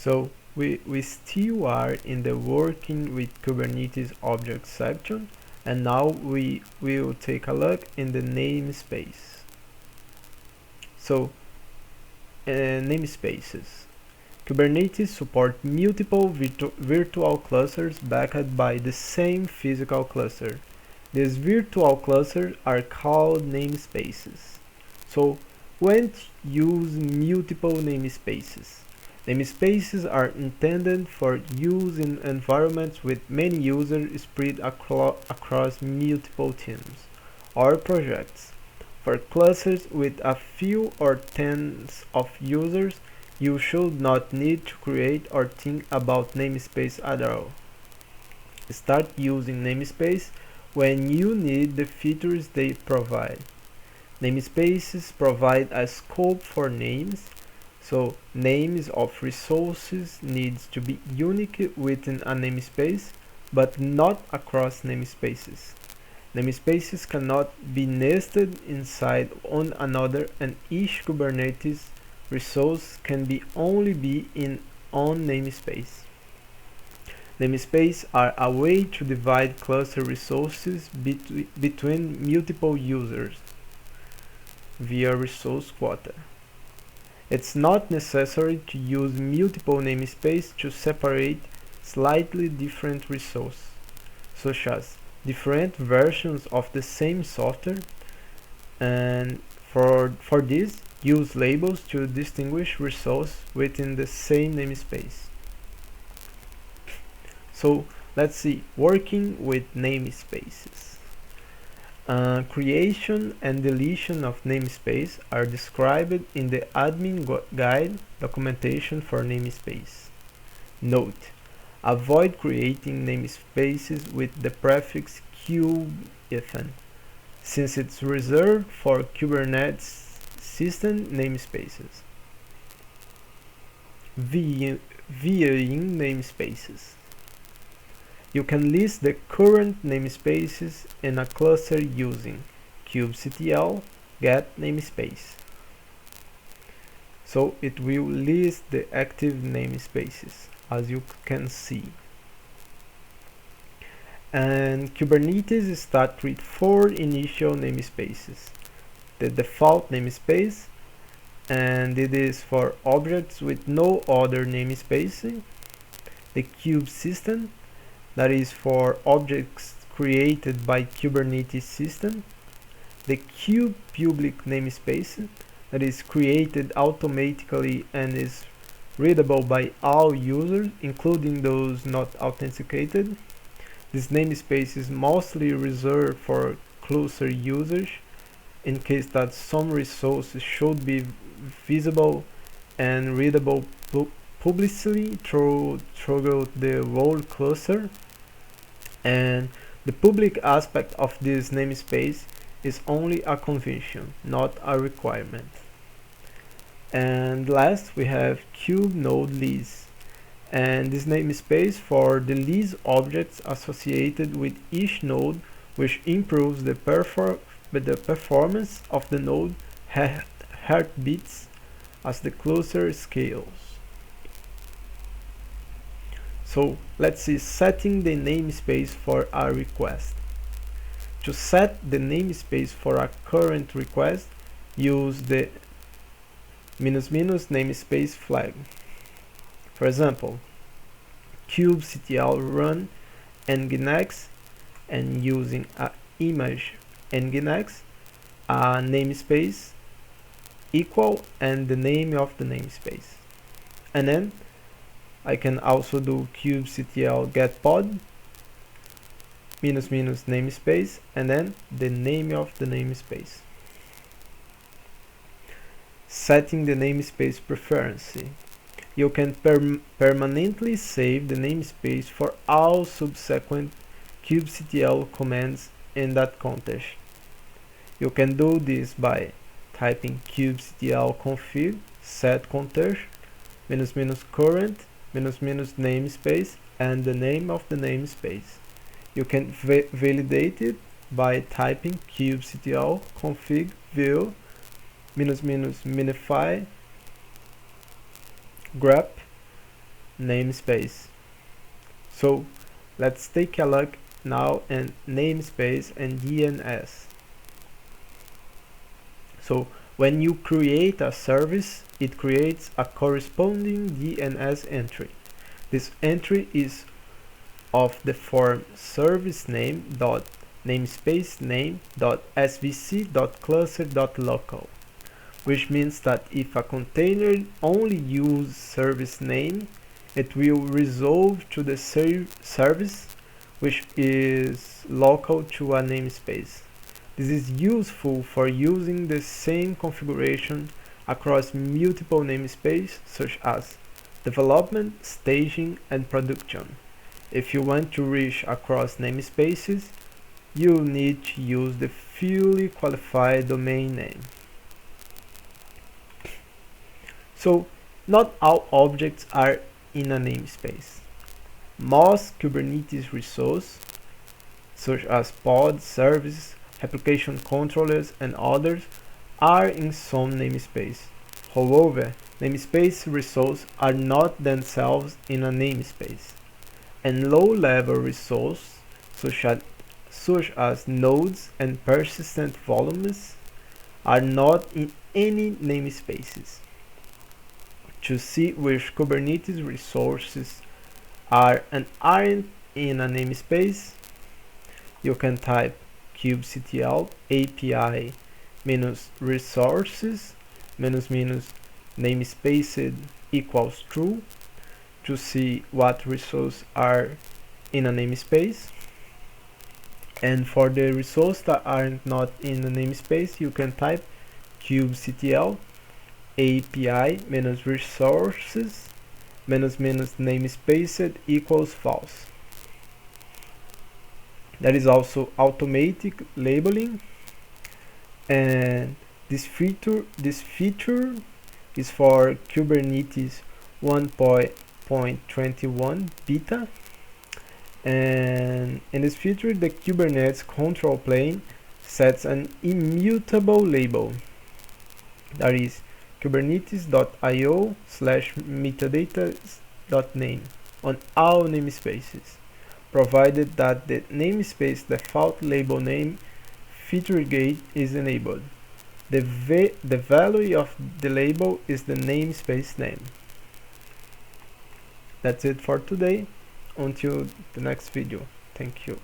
So we still are in the working with Kubernetes objects section, and now we will take a look in the namespace. So namespaces. Kubernetes support multiple virtual clusters backed by the same physical cluster. These virtual clusters are called namespaces. So when use multiple namespaces. Namespaces are intended for use in environments with many users spread across multiple teams or projects. For clusters with a few or tens of users, you should not need to create or think about namespace at all. Start using namespace when you need the features they provide. Namespaces provide a scope for names, so names of resources needs to be unique within a namespace, but not across namespaces. Namespaces cannot be nested inside one another, and each Kubernetes resource can only be in one namespace. Namespaces are a way to divide cluster resources between multiple users via resource quota. It's not necessary to use multiple namespaces to separate slightly different resources, such as different versions of the same software, and for this, use labels to distinguish resources within the same namespace. So let's see, working with namespaces. Creation and deletion of namespace are described in the admin guide documentation for namespace. Note: avoid creating namespaces with the prefix kube, since it's reserved for Kubernetes system namespaces. Viewing namespaces. You can list the current namespaces in a cluster using kubectl get namespace. So it will list the active namespaces, as you can see. And Kubernetes starts with 4 initial namespaces. The default namespace, and it is for objects with no other namespace. The kube system, that is for objects created by Kubernetes system. The kube public namespace, that is created automatically and is readable by all users, including those not authenticated. This namespace is mostly reserved for cluster users, in case that some resources should be visible and readable publicly through the whole cluster. And the public aspect of this namespace is only a convention, not a requirement. And last, we have kube node lease, and this namespace for the lease objects associated with each node, which improves the performance of the node heartbeats as the cluster scales. So let's see, setting the namespace for a request. To set the namespace for a current request, use the -- namespace flag. For example, kubectl run nginx, and using a image nginx, a namespace equal and the name of the namespace. And then I can also do kubectl get pod -- namespace, and then the name of the namespace. Setting the namespace preference. You can permanently save the namespace for all subsequent kubectl commands in that context. You can do this by typing kubectl config set context --current --namespace and the name of the namespace. You can validate it by typing kubectl config view --minify grep namespace. So let's take a look now in namespace and DNS. So when you create a service, it creates a corresponding DNS entry. This entry is of the form service name.namespacename.svc.cluster.local, which means that if a container only uses service name, it will resolve to the service which is local to a namespace. This is useful for using the same configuration across multiple namespaces such as development, staging, and production. If you want to reach across namespaces, you'll need to use the fully qualified domain name. So, not all objects are in a namespace. Most Kubernetes resources, such as pods, services, application controllers, and others, are in some namespace. However, namespace resources are not themselves in a namespace, and low-level resources, such as nodes and persistent volumes, are not in any namespaces. To see which Kubernetes resources are and aren't in a namespace, you can type kubectl API -resources -namespaced equals true to see what resources are in a namespace. And for the resources that aren't not in the namespace, you can type kubectl API -resources -namespaced equals false. There is also automatic labeling, and this feature is for Kubernetes 1.21 beta. And in this feature, the Kubernetes control plane sets an immutable label, that is kubernetes.io/metadata.name on all namespaces, provided that the namespace default label name feature gate is enabled. The value of the label is the namespace name. That's it for today. Until the next video. Thank you.